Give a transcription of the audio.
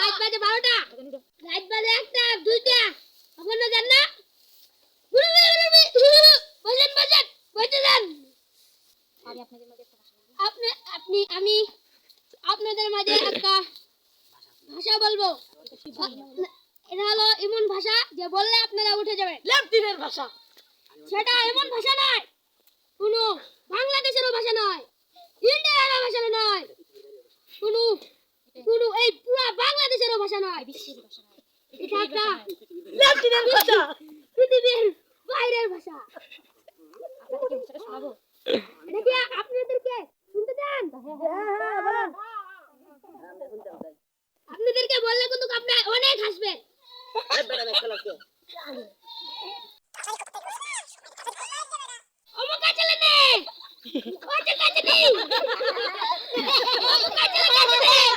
রাত বাজে 12টা, রাত বাজে 1টা 2টা, আপনারা জান না? বসেন বসেন, বসে যান। আমি আপনাদের মাঝে একটা ভাষা বলবো। এটা হলো এমন ভাষা যে বললে আপনারা উঠে যাবেন। লেফটিনের ভাষা। সেটা এমন ভাষা নয়, কোনো বাংলাদেশেরও ভাষা নয়, ইন্ডিয়ার ভাষা নয়, কোনো কোনো এই পুরো বাংলাদেশেরও ভাষা নয়। এটা একটা লেফটিনের ভাষা। পৃথিবীর বাইরের ভাষা। এটা কি আপনাদেরকে শুনতে চান? আপনাদেরকে বললে কিন্তু আপনারা অনেক হাসবেন। অমুকা ছেলে নেই, ওই যে কাছে নেই, অমুকা ছেলে কাছে নেই।